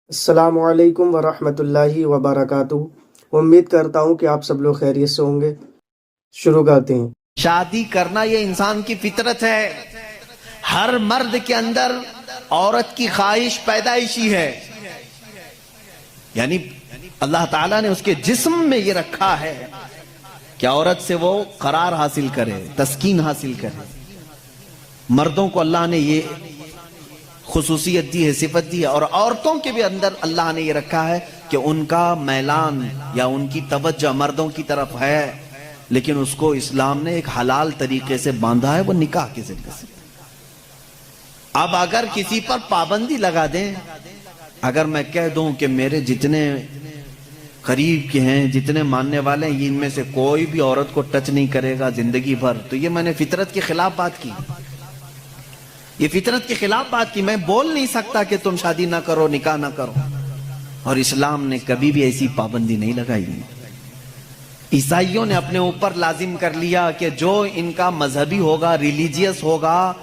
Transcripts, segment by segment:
السلام علیکم ورحمۃ اللہ وبرکاتہ۔ امید کرتا ہوں کہ آپ سب لوگ خیریت سے ہوں گے۔ شروع کرتے ہیں۔ شادی کرنا یہ انسان کی فطرت ہے۔ ہر مرد کے اندر عورت کی خواہش پیدائشی ہے، یعنی اللہ تعالیٰ نے اس کے جسم میں یہ رکھا ہے کہ عورت سے وہ قرار حاصل کرے، تسکین حاصل کرے۔ مردوں کو اللہ نے یہ خصوصیت دی ہے، صفت دی ہے، اور عورتوں کے بھی اندر اللہ نے یہ رکھا ہے کہ ان کا میلان یا ان کی توجہ مردوں کی طرف ہے، لیکن اس کو اسلام نے ایک حلال طریقے سے باندھا ہے، وہ نکاح کے ذریعے سے۔ اب اگر کسی پر پابندی لگا دیں، اگر میں کہہ دوں کہ میرے جتنے قریب کے ہیں، جتنے ماننے والے ہیں، ان میں سے کوئی بھی عورت کو ٹچ نہیں کرے گا زندگی بھر، تو یہ میں نے فطرت کے خلاف بات کی، یہ فطرت کے خلاف بات کی۔ میں بول نہیں سکتا کہ تم شادی نہ کرو، نکاح نہ کرو، اور اسلام نے کبھی بھی ایسی پابندی نہیں لگائی۔ عیسائیوں نے اپنے اوپر لازم کر لیا کہ جو ان کا مذہبی ہوگا، ریلیجیس ہوگا،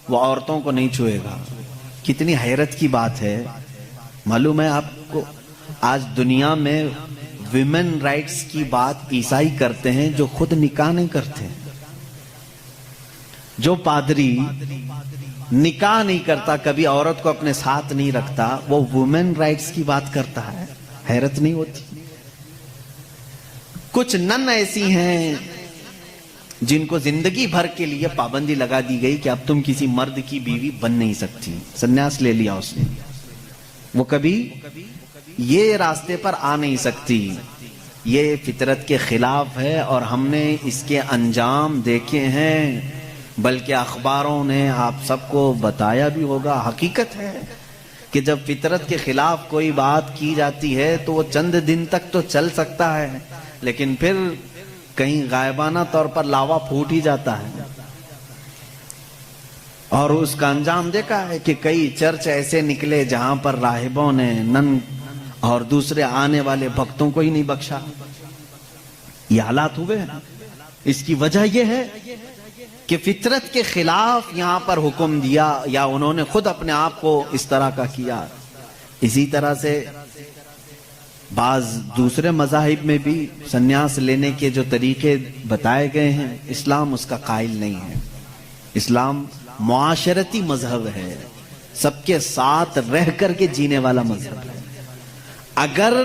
وہ عورتوں کو نہیں چھوئے گا۔ کتنی حیرت کی بات ہے۔ معلوم ہے آپ کو، آج دنیا میں ویمن رائٹس کی بات عیسائی کرتے ہیں جو خود نکاح نہیں کرتے۔ جو پادری نکاح نہیں کرتا، کبھی عورت کو اپنے ساتھ نہیں رکھتا، وہ ویمن رائٹس کی بات کرتا ہے۔ حیرت نہیں ہوتی؟ کچھ نن ایسی ہیں جن کو زندگی بھر کے لیے پابندی لگا دی گئی کہ اب تم کسی مرد کی بیوی بن نہیں سکتی، سنیاس لے لیا اس نے، وہ کبھی یہ راستے پر آ نہیں سکتی۔ یہ فطرت کے خلاف ہے، اور ہم نے اس کے انجام دیکھے ہیں، بلکہ اخباروں نے آپ سب کو بتایا بھی ہوگا۔ حقیقت ہے کہ جب فطرت کے خلاف کوئی بات کی جاتی ہے تو وہ چند دن تک تو چل سکتا ہے، لیکن پھر کہیں غائبانہ طور پر لاوا پھوٹ ہی جاتا ہے۔ اور اس کا انجام دیکھا ہے کہ کئی چرچ ایسے نکلے جہاں پر راہبوں نے نن اور دوسرے آنے والے بھکتوں کو ہی نہیں بخشا۔ یہ حالات ہوئے ہیں۔ اس کی وجہ یہ ہے کہ فطرت کے خلاف یہاں پر حکم دیا، یا انہوں نے خود اپنے آپ کو اس طرح کا کیا۔ اسی طرح سے بعض دوسرے مذاہب میں بھی سنیاس لینے کے جو طریقے بتائے گئے ہیں، اسلام اس کا قائل نہیں ہے۔ اسلام معاشرتی مذہب ہے، سب کے ساتھ رہ کر کے جینے والا مذہب ہے۔ اگر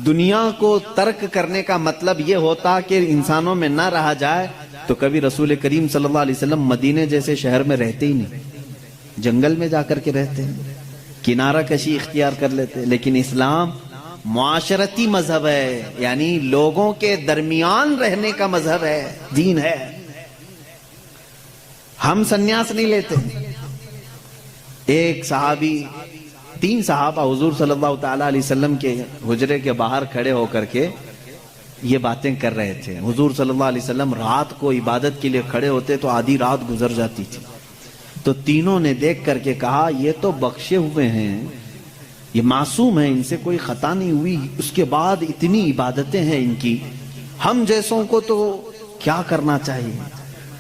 دنیا کو ترک کرنے کا مطلب یہ ہوتا کہ انسانوں میں نہ رہا جائے، تو کبھی رسول کریم صلی اللہ علیہ وسلم مدینے جیسے شہر میں رہتے ہی نہیں، جنگل میں جا کر کے رہتے ہیں، کنارہ کشی اختیار کر لیتے۔ لیکن اسلام معاشرتی مذہب ہے، یعنی لوگوں کے درمیان رہنے کا مذہب ہے، دین ہے۔ ہم سنیاس نہیں لیتے۔ ایک صحابی، 3 صحابہ حضور صلی اللہ تعالی علیہ وسلم کے حجرے کے باہر کھڑے ہو کر کے یہ باتیں کر رہے تھے۔ حضور صلی اللہ علیہ وسلم رات کو عبادت کے لیے کھڑے ہوتے تو آدھی رات گزر جاتی تھی، تو تینوں نے دیکھ کر کے کہا یہ تو بخشے ہوئے ہیں، یہ معصوم ہیں، ان سے کوئی خطا نہیں ہوئی، اس کے بعد اتنی عبادتیں ہیں ان کی، ہم جیسوں کو تو کیا کرنا چاہیے،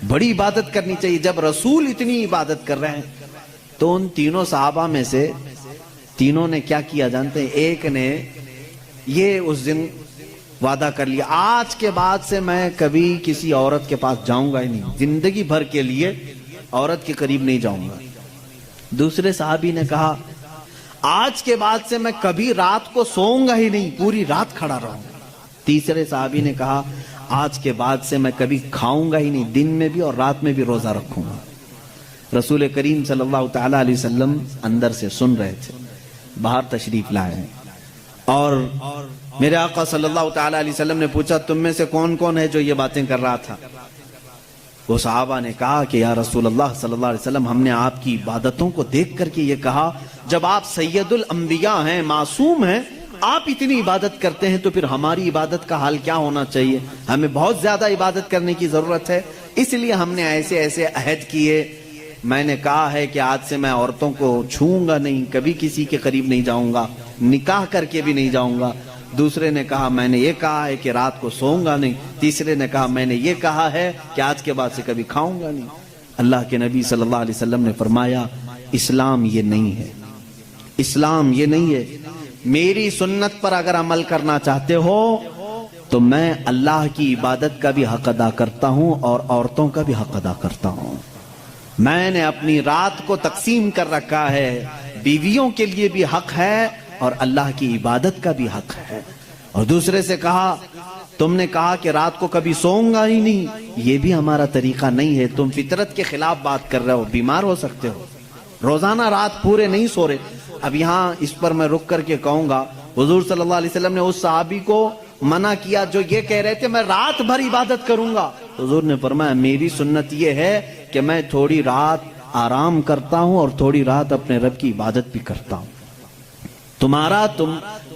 بڑی عبادت کرنی چاہیے۔ جب رسول اتنی عبادت کر رہے ہیں، تو ان تینوں صحابہ میں سے تینوں نے کیا کیا جانتے ہیں؟ ایک نے یہ اس دن وعدہ کر لیا، آج کے بعد سے میں کبھی کسی عورت کے پاس جاؤں گا ہی نہیں، زندگی بھر کے لیے عورت کے قریب نہیں جاؤں گا۔ دوسرے صحابی نے کہا آج کے بعد سے میں کبھی رات کو سوؤں گا ہی نہیں، پوری رات کھڑا رہوں گا۔ تیسرے صحابی نے کہا آج کے بعد سے میں کبھی کھاؤں گا ہی نہیں، دن میں بھی اور رات میں بھی روزہ رکھوں گا۔ رسول کریم صلی اللہ تعالی علیہ وسلم اندر سے سن رہے تھے، باہر تشریف لائے ہیں، اور میرے آقا صلی اللہ تعالی علیہ وسلم نے پوچھا تم میں سے کون کون ہے جو یہ باتیں کر رہا تھا؟ وہ صحابہ نے کہا کہ یا رسول اللہ صلی اللہ علیہ وسلم، ہم نے آپ کی عبادتوں کو دیکھ کر کے یہ کہا، جب آپ سید الانبیاء ہیں، معصوم ہیں، آپ اتنی عبادت کرتے ہیں تو پھر ہماری عبادت کا حال کیا ہونا چاہیے؟ ہمیں بہت زیادہ عبادت کرنے کی ضرورت ہے، اس لیے ہم نے ایسے ایسے عہد کیے۔ میں نے کہا ہے کہ آج سے میں عورتوں کو چھوؤں گا نہیں، کبھی کسی کے قریب نہیں جاؤں گا، نکاح کر کے بھی نہیں جاؤں گا۔ دوسرے نے کہا میں نے یہ کہا ہے کہ رات کو سوؤں گا نہیں۔ تیسرے نے کہا میں نے یہ کہا ہے کہ آج کے بعد سے کبھی کھاؤں گا نہیں۔ اللہ کے نبی صلی اللہ علیہ وسلم نے فرمایا اسلام یہ نہیں ہے، اسلام یہ نہیں ہے میری سنت پر اگر عمل کرنا چاہتے ہو تو میں اللہ کی عبادت کا بھی حق ادا کرتا ہوں اور عورتوں کا بھی حق ادا کرتا ہوں. میں نے اپنی رات کو تقسیم کر رکھا ہے, بیویوں کے لیے بھی حق ہے اور اللہ کی عبادت کا بھی حق ہے. اور دوسرے سے کہا تم نے کہا کہ رات کو کبھی سوؤں گا ہی نہیں, یہ بھی ہمارا طریقہ نہیں ہے. تم فطرت کے خلاف بات کر رہے ہو, بیمار ہو سکتے ہو, روزانہ رات پورے نہیں سو رہے. اب یہاں اس پر میں رک کر کے کہوں گا, حضور صلی اللہ علیہ وسلم نے اس صحابی کو منع کیا جو یہ کہہ رہے تھے میں رات بھر عبادت کروں گا. حضور نے فرمایا میری سنت یہ ہے کہ میں تھوڑی رات آرام کرتا ہوں اور تھوڑی رات اپنے رب کی عبادت بھی کرتا ہوں.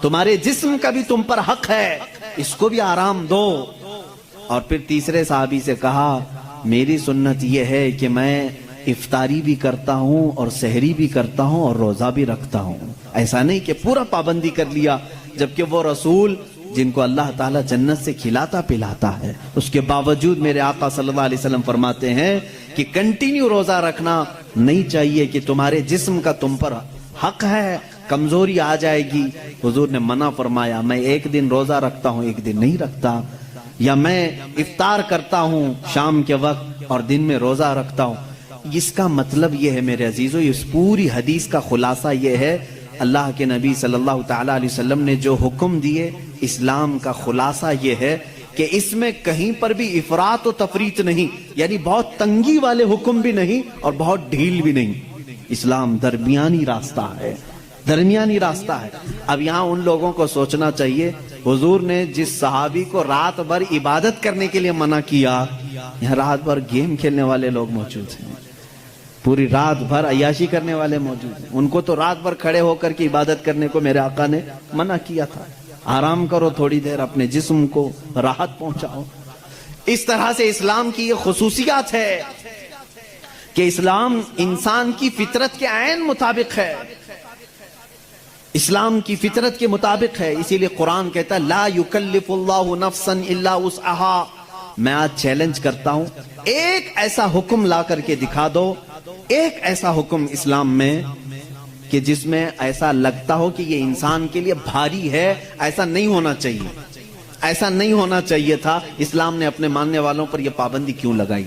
تمہارے جسم کا بھی تم پر حق ہے, اس کو بھی آرام دو. اور پھر تیسرے صحابی سے کہا میری سنت یہ ہے کہ میں افطاری بھی کرتا ہوں اور سحری بھی کرتا ہوں اور روزہ بھی رکھتا ہوں. ایسا نہیں کہ پورا پابندی کر لیا, جبکہ وہ رسول جن کو اللہ تعالیٰ جنت سے کھلاتا پلاتا ہے, اس کے باوجود میرے آقا صلی اللہ علیہ وسلم فرماتے ہیں کہ کنٹینیو روزہ رکھنا نہیں چاہیے, کہ تمہارے جسم کا تم پر حق ہے, کمزوری آ جائے گی. حضور نے منع فرمایا میں ایک دن روزہ رکھتا ہوں ایک دن نہیں رکھتا, یا میں افطار کرتا ہوں شام کے وقت اور دن میں روزہ رکھتا ہوں. اس کا مطلب یہ ہے میرے عزیزو, اس پوری حدیث کا خلاصہ یہ ہے اللہ کے نبی صلی اللہ تعالی علیہ وسلم نے جو حکم دیے, اسلام کا خلاصہ یہ ہے کہ اس میں کہیں پر بھی افراط و تفریط نہیں, یعنی بہت تنگی والے حکم بھی نہیں اور بہت ڈھیل بھی نہیں. اسلام درمیانی راستہ ہے, درمیانی راستہ ہے. اب یہاں ان لوگوں کو سوچنا چاہیے, حضور نے جس صحابی کو رات بھر عبادت کرنے کے لیے منع کیا, یہاں رات بھر گیم کھیلنے والے لوگ موجود ہیں, پوری رات بھر عیاشی کرنے والے موجود ہیں. ان کو تو رات بھر کھڑے ہو کر کے عبادت کرنے کو میرے آقا نے منع کیا تھا. آرام کرو تھوڑی دیر, اپنے جسم کو راحت پہنچاؤ. اس طرح سے اسلام کی یہ خصوصیات ہے کہ اسلام انسان کی فطرت کے عین مطابق ہے, اسلام کی فطرت کے مطابق ہے. اسی لیے قرآن کہتا ہے لا یکلف اللہ نفسا الا وسعها. میں آج چیلنج کرتا ہوں, ایک ایسا حکم لا کر کے دکھا دو, ایک ایسا حکم اسلام میں کہ جس میں ایسا لگتا ہو کہ یہ انسان کے لیے بھاری ہے. ایسا نہیں ہونا چاہیے, ایسا نہیں ہونا چاہیے تھا. اسلام نے اپنے ماننے والوں پر یہ پابندی کیوں لگائی؟